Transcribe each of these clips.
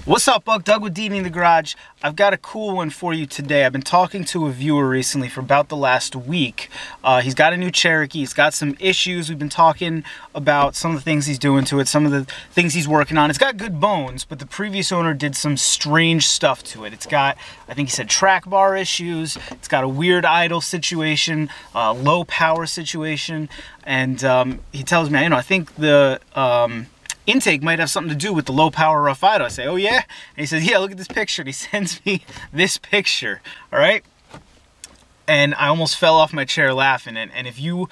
What's up, Buck? Doug with D&E in the Garage. I've got a cool one for you today. I've been talking to a viewer recently for about the last week. He's got a new Cherokee. He's got some issues. We've been talking about some of the things he's doing to it, some of the things he's working on. It's got good bones, but the previous owner did some strange stuff to it. It's got, I think he said, track bar issues. It's got a weird idle situation, low power situation. And he tells me, I think the intake might have something to do with the low power rough idle. I say, oh yeah? And he says, yeah, look at this picture. And he sends me this picture, all right? And I almost fell off my chair laughing. And if you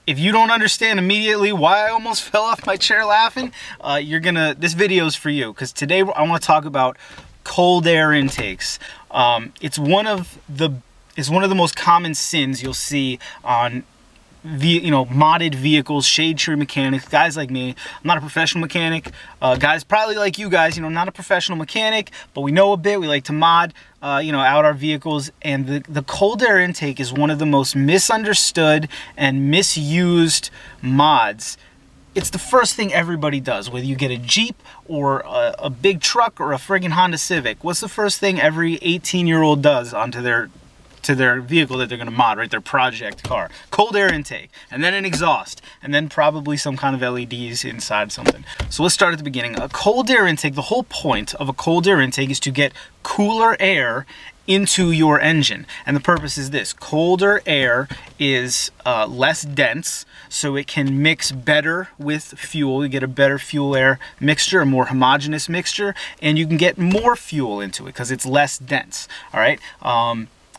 don't understand immediately why I almost fell off my chair laughing, this video's for you, because today I want to talk about cold air intakes. It's one of the most common sins you'll see on modded vehicles, shade tree mechanics, guys like me. I'm not a professional mechanic. Guys probably like you guys, not a professional mechanic, but we know a bit. We like to mod, out our vehicles. And the cold air intake is one of the most misunderstood and misused mods. It's the first thing everybody does, whether you get a Jeep or a big truck or a friggin' Honda Civic. What's the first thing every 18-year-old does onto their vehicle that they're going to mod, right? Their project car? Cold air intake, and then an exhaust, and then probably some kind of LEDs inside something. So let's start at the beginning. A cold air intake, the whole point of a cold air intake is to get cooler air into your engine. And the purpose is this: colder air is less dense, so it can mix better with fuel. You get a better fuel air mixture, a more homogeneous mixture, and you can get more fuel into it because it's less dense, all right?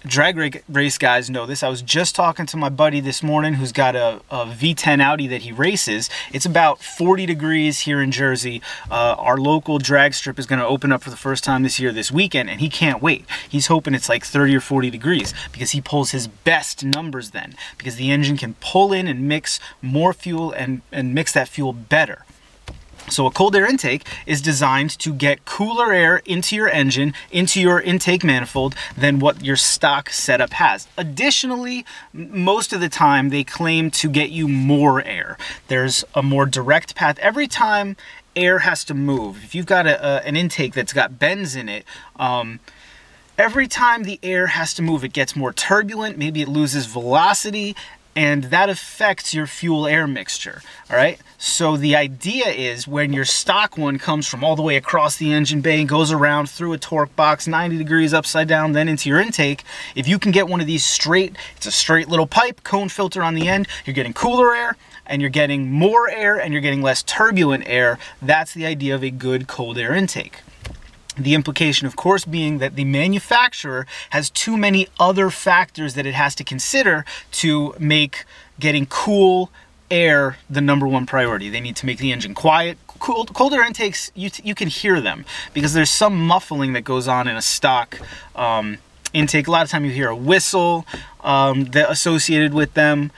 Drag race guys know this. I was just talking to my buddy this morning who's got a V10 Audi that he races. It's about 40 degrees here in Jersey. Our local drag strip is going to open up for the first time this weekend, and he can't wait. He's hoping it's like 30 or 40 degrees because he pulls his best numbers then, because the engine can pull in and mix more fuel and mix that fuel better. So a cold air intake is designed to get cooler air into your engine, into your intake manifold, than what your stock setup has. Additionally, most of the time they claim to get you more air. There's a more direct path. Every time air has to move, if you've got an intake that's got bends in it, every time the air has to move, it gets more turbulent, maybe it loses velocity, and that affects your fuel air mixture, all right? So the idea is when your stock one comes from all the way across the engine bay and goes around through a torque box, 90 degrees upside down, then into your intake, if you can get one of these straight, it's a straight little pipe, cone filter on the end, you're getting cooler air, and you're getting more air, and you're getting less turbulent air. That's the idea of a good cold air intake. The implication, of course, being that the manufacturer has too many other factors that it has to consider to make getting cool air the #1 priority. They need to make the engine quiet. Cold air intakes, you can hear them because there's some muffling that goes on in a stock intake. A lot of time you hear a whistle associated with them.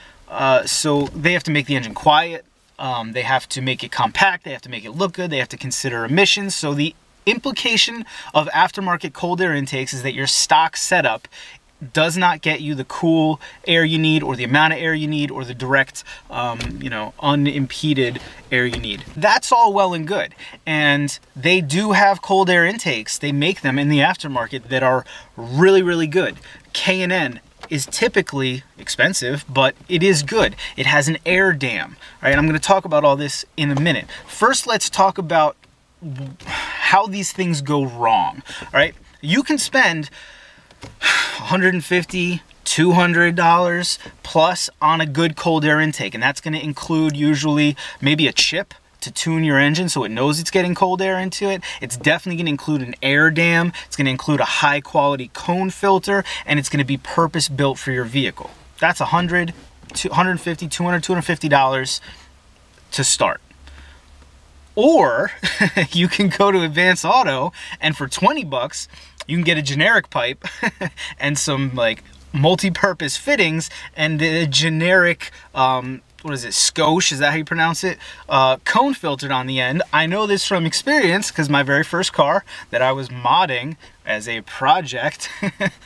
So they have to make the engine quiet. They have to make it compact. They have to make it look good. They have to consider emissions. So the implication of aftermarket cold air intakes is that your stock setup does not get you the cool air you need, or the amount of air you need, or the direct, unimpeded air you need. That's all well and good. And they do have cold air intakes. They make them in the aftermarket that are really, really good. K&N is typically expensive, but it is good. It has an air dam. All right, I'm going to talk about all this in a minute. First, let's talk about how these things go wrong. All right, you can spend $150, $200 plus on a good cold air intake, and that's going to include usually maybe a chip to tune your engine so it knows it's getting cold air into it. It's definitely going to include an air dam. It's going to include a high quality cone filter, and it's going to be purpose built for your vehicle. That's $100, $150, $200, $250 to start. Or you can go to Advanced Auto, and for 20 bucks, you can get a generic pipe and some like multi-purpose fittings and a generic, what is it, skosh, is that how you pronounce it? Cone filtered on the end. I know this from experience because my very first car that I was modding as a project,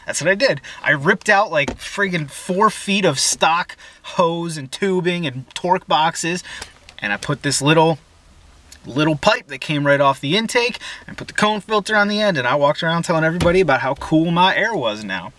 that's what I did. I ripped out like friggin' 4 feet of stock hose and tubing and torque boxes, and I put this little little pipe that came right off the intake and put the cone filter on the end, and I walked around telling everybody about how cool my air was now.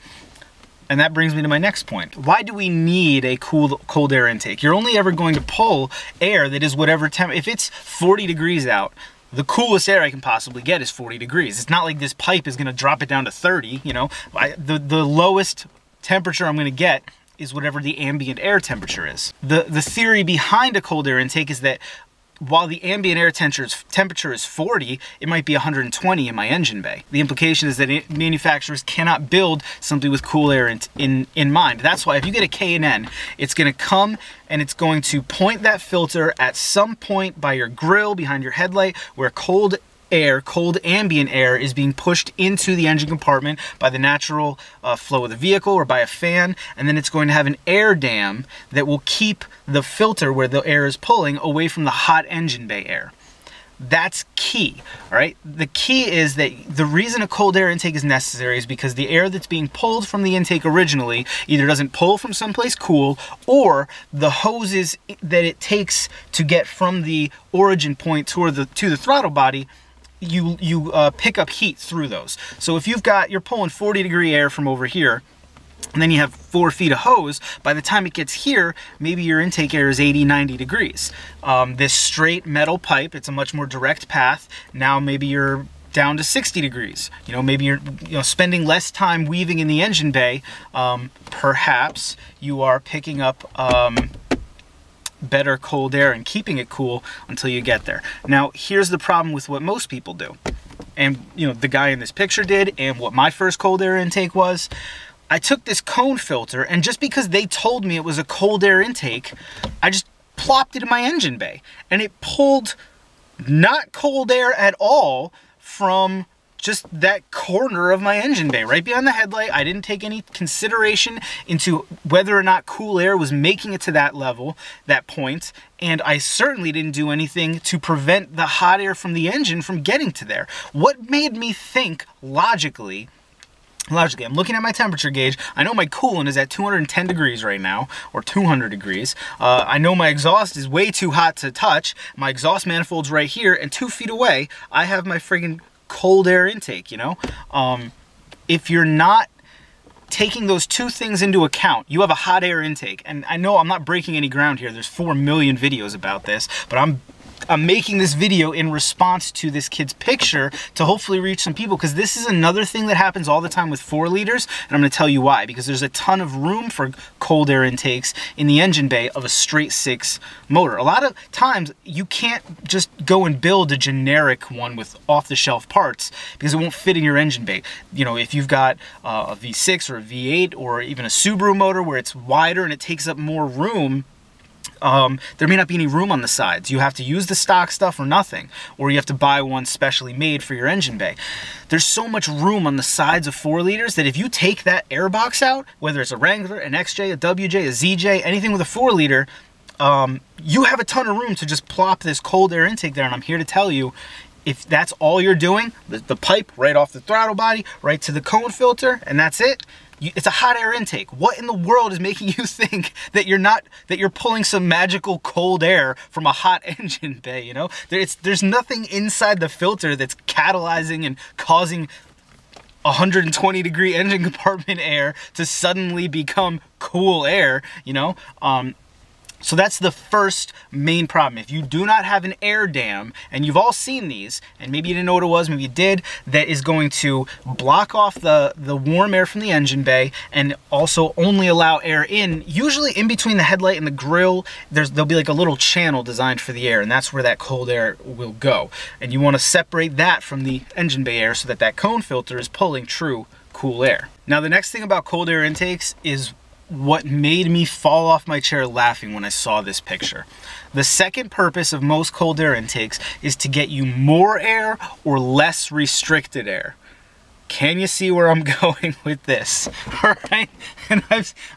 And that brings me to my next point. Why do we need a cold air intake? You're only ever going to pull air that is whatever temp. If it's 40 degrees out, the coolest air I can possibly get is 40 degrees. It's not like this pipe is gonna drop it down to 30, you know. The lowest temperature I'm gonna get is whatever the ambient air temperature is. The theory behind a cold air intake is that while the ambient air temperature is 40, it might be 120 in my engine bay. The implication is that manufacturers cannot build simply with cool air in mind. That's why if you get a K&N, it's gonna come and it's going to point that filter at some point by your grill, behind your headlight, where cold ambient air is being pushed into the engine compartment by the natural flow of the vehicle or by a fan, and then it's going to have an air dam that will keep the filter where the air is pulling away from the hot engine bay air. That's key, all right? The key is that the reason a cold air intake is necessary is because the air that's being pulled from the intake originally either doesn't pull from someplace cool, or the hoses that it takes to get from the origin point to the throttle body, you pick up heat through those. So if you're pulling 40 degree air from over here, and then you have 4 feet of hose, by the time it gets here, maybe your intake air is 80, 90 degrees. This straight metal pipe, it's a much more direct path. Now maybe you're down to 60 degrees. You know, maybe you're spending less time weaving in the engine bay. Perhaps you are picking up better cold air and keeping it cool until you get there. Now, here's the problem with what most people do. And, you know, the guy in this picture did, and what my first cold air intake was. I took this cone filter, and just because they told me it was a cold air intake, I just plopped it in my engine bay. And it pulled not cold air at all from just that corner of my engine bay, right behind the headlight. I didn't take any consideration into whether or not cool air was making it to that level, that point, and I certainly didn't do anything to prevent the hot air from the engine from getting to there. What made me think logically, I'm looking at my temperature gauge. I know my coolant is at 210 degrees right now, or 200 degrees. I know my exhaust is way too hot to touch. My exhaust manifold's right here, and 2 feet away, I have my friggin' cold air intake, you know? If you're not taking those two things into account, you have a hot air intake. And I know I'm not breaking any ground here. There's 4 million videos about this, but I'm making this video in response to this kid's picture to hopefully reach some people, because this is another thing that happens all the time with 4 liters, and I'm going to tell you why. Because there's a ton of room for cold air intakes in the engine bay of a straight 6 motor. A lot of times you can't just go and build a generic one with off-the-shelf parts because it won't fit in your engine bay. You know, if you've got a V6 or a V8 or even a Subaru motor where it's wider and it takes up more room, there may not be any room on the sides. You have to use the stock stuff or nothing, or you have to buy one specially made for your engine bay. There's so much room on the sides of 4 liters that if you take that air box out, whether it's a Wrangler, an XJ, a WJ, a ZJ, anything with a 4 liter, you have a ton of room to just plop this cold air intake there. And I'm here to tell you, if that's all you're doing, the pipe right off the throttle body, right to the cone filter, and that's it, it's a hot air intake. What in the world is making you think that you're pulling some magical cold air from a hot engine bay, you know? There's nothing inside the filter that's catalyzing and causing 120 degree engine compartment air to suddenly become cool air, you know? So that's the first main problem. If you do not have an air dam, and you've all seen these, and maybe you didn't know what it was, maybe you did, that is going to block off the warm air from the engine bay and also only allow air in, usually in between the headlight and the grill, there'll be like a little channel designed for the air, and that's where that cold air will go. And you want to separate that from the engine bay air so that that cone filter is pulling true cool air. Now, the next thing about cold air intakes is what made me fall off my chair laughing when I saw this picture. The second purpose of most cold air intakes is to get you more air or less restricted air. Can you see where I'm going with this? All right, and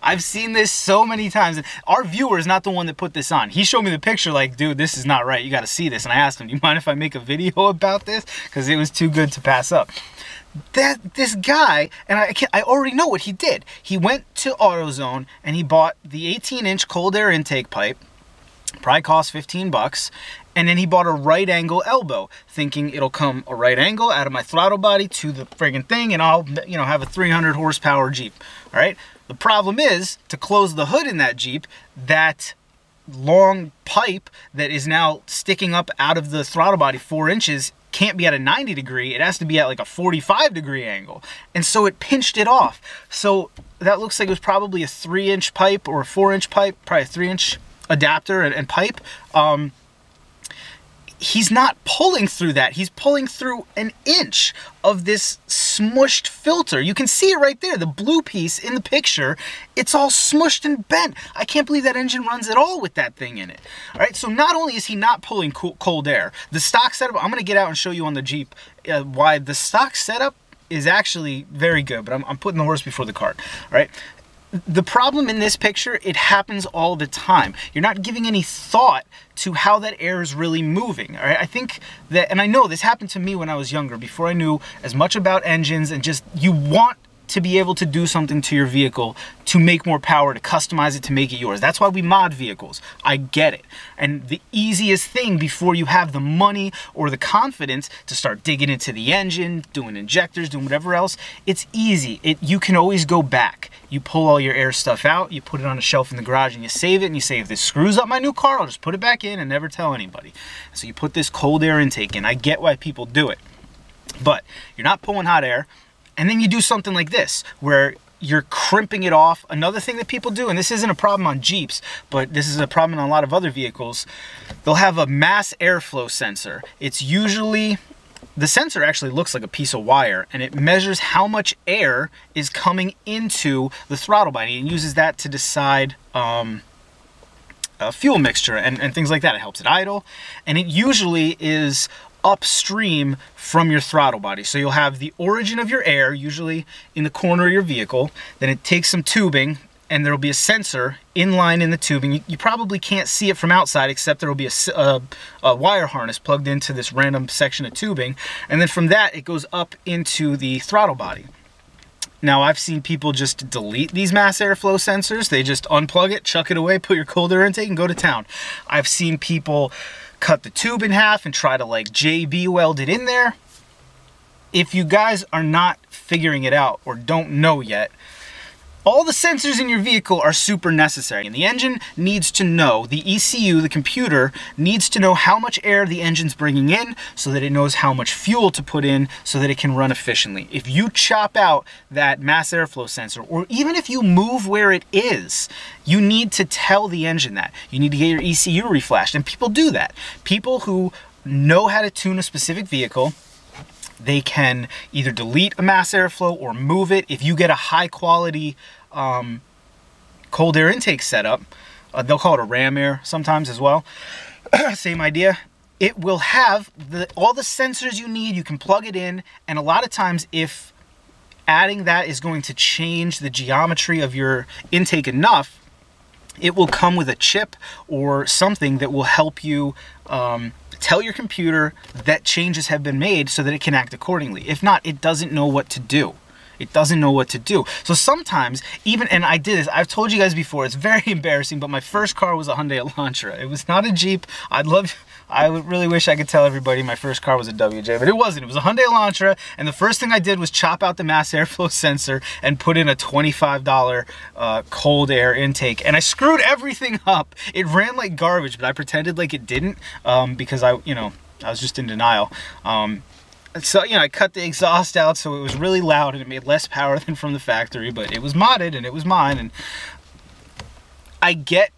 I've seen this so many times. Our viewer is not the one that put this on. He showed me the picture like, dude, this is not right. You got to see this. And I asked him, do you mind if I make a video about this? Because it was too good to pass up. This guy, and I already know what he did. He went to AutoZone and he bought the 18-inch cold air intake pipe, Probably cost 15 bucks. And then he bought a right angle elbow, thinking it'll come a right angle out of my throttle body to the friggin' thing, and I'll, you know, have a 300 horsepower Jeep. All right. The problem is, to close the hood in that Jeep, that long pipe that is now sticking up out of the throttle body 4 inches can't be at a 90 degree. It has to be at like a 45 degree angle. And so it pinched it off. So that looks like it was probably a 3-inch pipe or a 4-inch pipe, probably a 3-inch adapter and pipe. He's not pulling through that. He's pulling through an inch of this smushed filter. You can see it right there, the blue piece in the picture. It's all smushed and bent. I can't believe that engine runs at all with that thing in it. All right, so not only is he not pulling cold air, the stock setup, I'm gonna get out and show you on the Jeep why the stock setup is actually very good, but I'm putting the horse before the cart, all right? The problem in this picture, it happens all the time. You're not giving any thought to how that air is really moving. All right? I think that, and I know this happened to me when I was younger, before I knew as much about engines, and just, you want to be able to do something to your vehicle to make more power, to customize it, to make it yours. That's why we mod vehicles. I get it. And the easiest thing before you have the money or the confidence to start digging into the engine, doing injectors, doing whatever else, it's easy. You can always go back. You pull all your air stuff out, you put it on a shelf in the garage, and you save it, and you say, if this screws up my new car, I'll just put it back in and never tell anybody. So you put this cold air intake in. I get why people do it. But you're not pulling hot air. And then you do something like this, where you're crimping it off. Another thing that people do, and this isn't a problem on Jeeps, but this is a problem in a lot of other vehicles, they'll have a mass airflow sensor. It's usually, the sensor actually looks like a piece of wire, and it measures how much air is coming into the throttle body, and uses that to decide fuel mixture and things like that. It helps it idle, and it usually is upstream from your throttle body. So you'll have the origin of your air, usually in the corner of your vehicle, then it takes some tubing, and there'll be a sensor inline in the tubing. You probably can't see it from outside, except there'll be a wire harness plugged into this random section of tubing, and then from that it goes up into the throttle body. Now, I've seen people just delete these mass airflow sensors. They just unplug it, chuck it away, put your cold air intake, and go to town. I've seen people cut the tube in half and try to like JB weld it in there. If you guys are not figuring it out or don't know yet, all the sensors in your vehicle are super necessary, and the engine needs to know, the ECU, the computer, needs to know how much air the engine's bringing in so that it knows how much fuel to put in so that it can run efficiently. If you chop out that mass airflow sensor, or even if you move where it is, you need to tell the engine that. You need to get your ECU reflashed, and people do that. People who know how to tune a specific vehicle, they can either delete a mass airflow or move it. If you get a high quality cold air intake setup, they'll call it a ram air sometimes as well, same idea. It will have all the sensors you need. You can plug it in, and a lot of times if adding that is going to change the geometry of your intake enough, it will come with a chip or something that will help you tell your computer that changes have been made so that it can act accordingly. If not, it doesn't know what to do. It doesn't know what to do. So sometimes, even, and I did this, I've told you guys before, it's very embarrassing, but my first car was a Hyundai Elantra. It was not a Jeep. I would really wish I could tell everybody my first car was a WJ, but it wasn't. It was a Hyundai Elantra, and the first thing I did was chop out the mass airflow sensor and put in a $25 cold air intake, and I screwed everything up. It ran like garbage, but I pretended like it didn't because I was just in denial. So, I cut the exhaust out so it was really loud and it made less power than from the factory, but it was modded and it was mine. And I get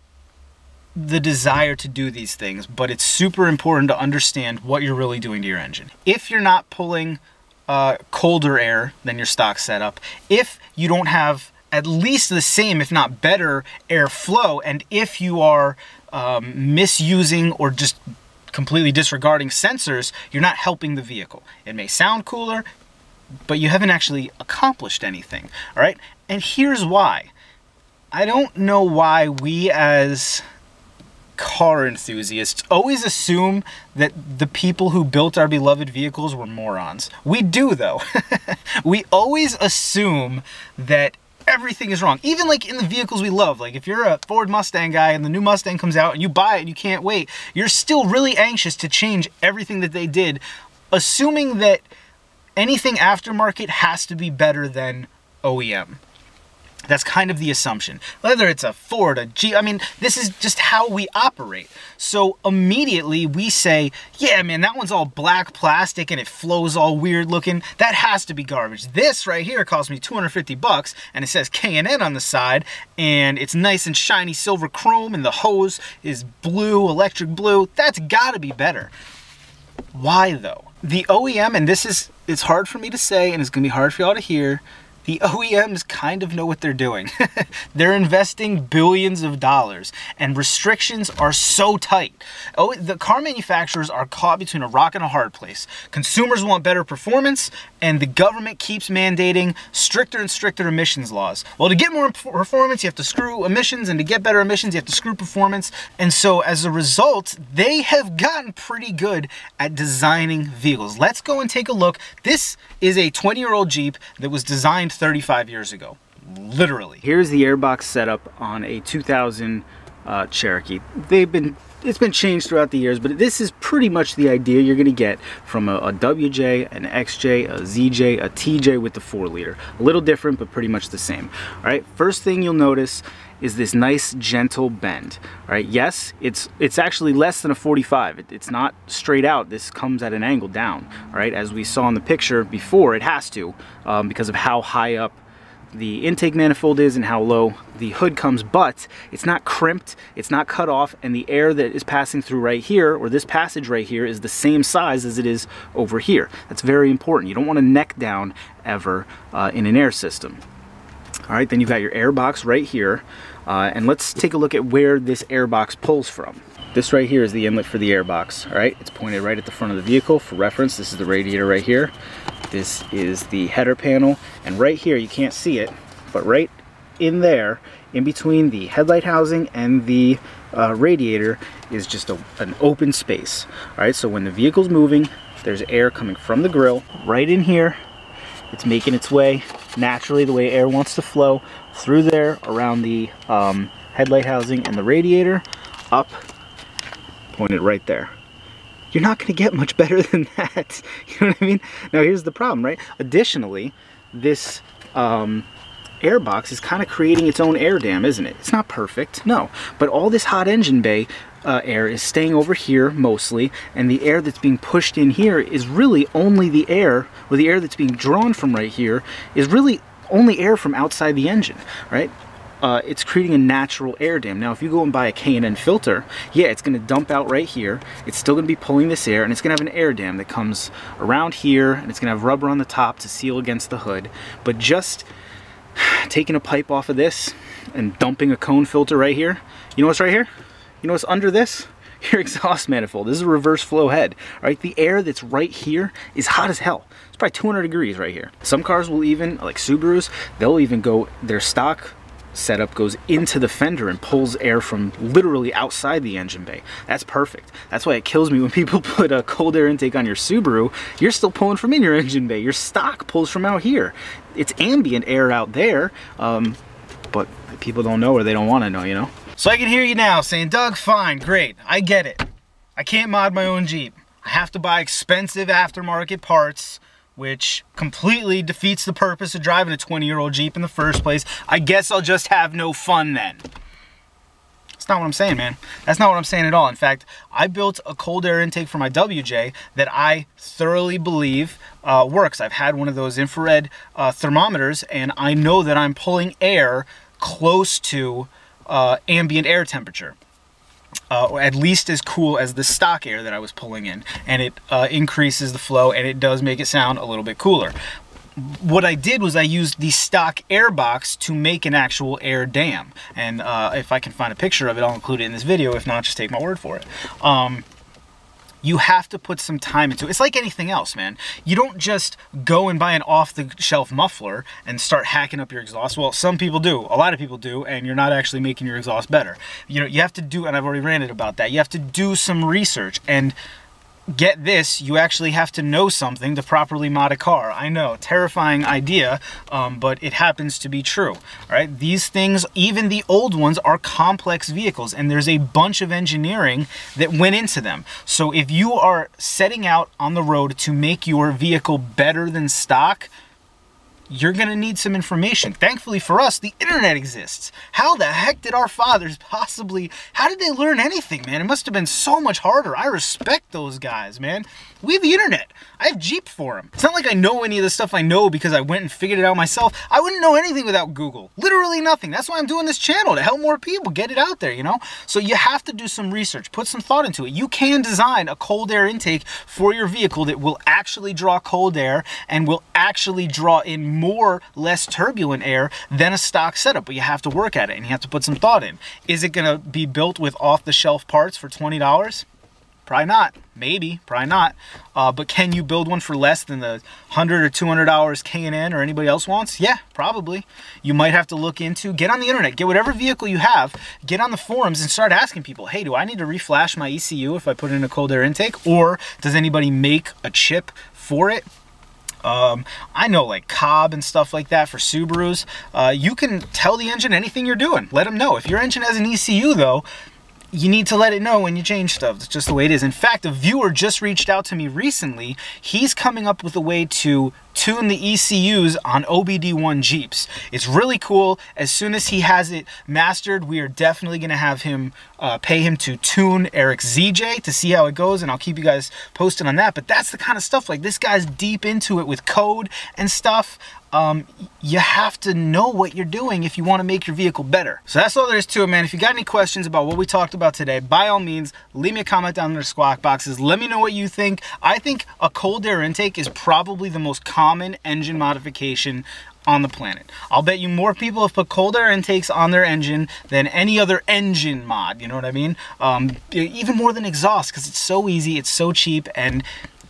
the desire to do these things, but it's super important to understand what you're really doing to your engine. If you're not pulling colder air than your stock setup, if you don't have at least the same, if not better, airflow, and if you are misusing or just completely disregarding sensors, you're not helping the vehicle. It may sound cooler, but you haven't actually accomplished anything, all right? And here's why. I don't know why we as car enthusiasts always assume that the people who built our beloved vehicles were morons. We do, though. We always assume that everything is wrong. Even like in the vehicles we love, like if you're a Ford Mustang guy and the new Mustang comes out and you buy it and you can't wait, you're still really anxious to change everything that they did, assuming that anything aftermarket has to be better than OEM. That's kind of the assumption. Whether it's a Ford, a Jeep, I mean, this is just how we operate. So immediately we say, yeah, man, that one's all black plastic and it flows all weird looking. That has to be garbage. This right here cost me 250 bucks and it says K&N on the side and it's nice and shiny silver chrome and the hose is blue, electric blue. That's gotta be better. Why though? The OEM, and it's hard for me to say and it's gonna be hard for y'all to hear, the OEMs kind of know what they're doing. They're investing billions of dollars and restrictions are so tight. Oh, the car manufacturers are caught between a rock and a hard place. Consumers want better performance and the government keeps mandating stricter and stricter emissions laws. Well, to get more performance, you have to screw emissions, and to get better emissions, you have to screw performance. And so as a result, they have gotten pretty good at designing vehicles. Let's go and take a look. This is a 20-year-old Jeep that was designed 35 years ago, literally. Here's the airbox setup on a 2000 Cherokee. It's been changed throughout the years, but this is pretty much the idea you're gonna get from a WJ, an XJ, a ZJ, a TJ with the 4-liter. A little different, but pretty much the same. All right, first thing you'll notice is this nice gentle bend. All right, yes, it's actually less than a 45. It's not straight out. This comes at an angle down. All right, as we saw in the picture before, it has to because of how high up the intake manifold is and how low the hood comes, but it's not crimped, it's not cut off, and the air that is passing through right here, or this passage right here, is the same size as it is over here. That's very important. You don't want to neck down ever in an air system. All right, then you've got your air box right here, and let's take a look at where this air box pulls from. This right here is the inlet for the air box. All right, it's pointed right at the front of the vehicle. For reference, this is the radiator right here. This is the header panel, and right here, you can't see it, but right in there, in between the headlight housing and the radiator, is just an open space. All right, so when the vehicle's moving, there's air coming from the grill right in here. It's making its way naturally the way air wants to flow through there, around the headlight housing and the radiator, up, pointed right there. You're not going to get much better than that. You know what I mean? Now here's the problem, right? Additionally, this air box is kind of creating its own air dam, isn't it? It's not perfect, no. But all this hot engine bay air is staying over here mostly, and the air that's being pushed in here is really only the air, or the air that's being drawn from right here is really only air from outside the engine, right? It's creating a natural air dam. Now if you go and buy a K&N filter, yeah, it's going to dump out right here. It's still going to be pulling this air, and it's going to have an air dam that comes around here, and it's going to have rubber on the top to seal against the hood. But just taking a pipe off of this and dumping a cone filter right here, you know what's right here? You know what's under this? Your exhaust manifold. This is a reverse flow head. All right, the air that's right here is hot as hell. It's probably 200 degrees right here. Some cars will even, like Subarus, they'll even go, their stock setup goes into the fender and pulls air from literally outside the engine bay. That's perfect. That's why it kills me when people put a cold air intake on your Subaru. You're still pulling from in your engine bay. Your stock pulls from out here. It's ambient air out there, but people don't know, or they don't want to know, you know? So I can hear you now saying, Doug, fine, great, I get it. I can't mod my own Jeep. I have to buy expensive aftermarket parts, which completely defeats the purpose of driving a 20-year-old Jeep in the first place. I guess I'll just have no fun then. That's not what I'm saying, man. That's not what I'm saying at all. In fact, I built a cold air intake for my WJ that I thoroughly believe works. I've had one of those infrared thermometers, and I know that I'm pulling air close to ambient air temperature. Or at least as cool as the stock air that I was pulling in, and it increases the flow, and it does make it sound a little bit cooler. What I did was I used the stock air box to make an actual air dam, and if I can find a picture of it, I'll include it in this video. If not, just take my word for it. You have to put some time into it. It's like anything else, man. You don't just go and buy an off-the-shelf muffler and start hacking up your exhaust. Well, some people do. A lot of people do, and you're not actually making your exhaust better. You know, you have to do, and I've already ranted about that, you have to do some research. And get this, you actually have to know something to properly mod a car. I know, terrifying idea, but it happens to be true. All right, these things, even the old ones, are complex vehicles, and there's a bunch of engineering that went into them. So if you are setting out on the road to make your vehicle better than stock, you're gonna need some information. Thankfully for us, the internet exists. How the heck did our fathers possibly, how did they learn anything, man? It must have been so much harder. I respect those guys, man. We have the internet. I have Jeep for them. It's not like I know any of the stuff I know because I went and figured it out myself. I wouldn't know anything without Google. Literally nothing. That's why I'm doing this channel, to help more people get it out there, you know? So you have to do some research, put some thought into it. You can design a cold air intake for your vehicle that will actually draw cold air and will actually draw in more less turbulent air than a stock setup, but you have to work at it and you have to put some thought in. Is it gonna be built with off-the-shelf parts for $20? Probably not. Maybe, probably not. But can you build one for less than the $100 or $200 K&N or anybody else wants? Yeah, probably. You might have to look into, get on the internet, get whatever vehicle you have, get on the forums and start asking people, hey, do I need to reflash my ECU if I put in a cold air intake? Or does anybody make a chip for it? I know, like Cobb and stuff like that for Subarus. You can tell the engine anything you're doing. Let them know. If your engine has an ECU though, you need to let it know when you change stuff. It's just the way it is. In fact, a viewer just reached out to me recently. He's coming up with a way to tune the ECUs on OBD1 Jeeps. It's really cool. As soon as he has it mastered, we are definitely going to have him pay him to tune Eric's ZJ to see how it goes, and I'll keep you guys posted on that. But that's the kind of stuff, like, this guy's deep into it with code and stuff. You have to know what you're doing if you want to make your vehicle better. So that's all there is to it, man. If you got any questions about what we talked about today, by all means, leave me a comment down in the squawk boxes. Let me know what you think. I think a cold air intake is probably the most common engine modification on the planet. I'll bet you more people have put cold air intakes on their engine than any other engine mod, you know what I mean? Even more than exhaust, because it's so easy, it's so cheap, and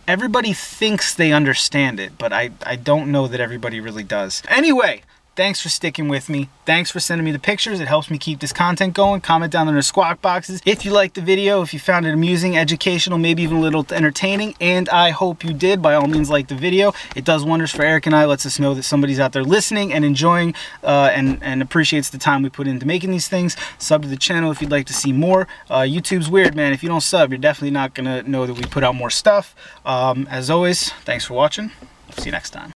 everybody thinks they understand it, but I don't know that everybody really does. Anyway, thanks for sticking with me. Thanks for sending me the pictures. It helps me keep this content going. Comment down in the squawk boxes if you liked the video, if you found it amusing, educational, maybe even a little entertaining, and I hope you did. By all means, like the video. It does wonders for Eric and I. Lets us know that somebody's out there listening and enjoying and appreciates the time we put into making these things. Sub to the channel if you'd like to see more. YouTube's weird, man. If you don't sub, you're definitely not gonna know that we put out more stuff. As always, thanks for watching. See you next time.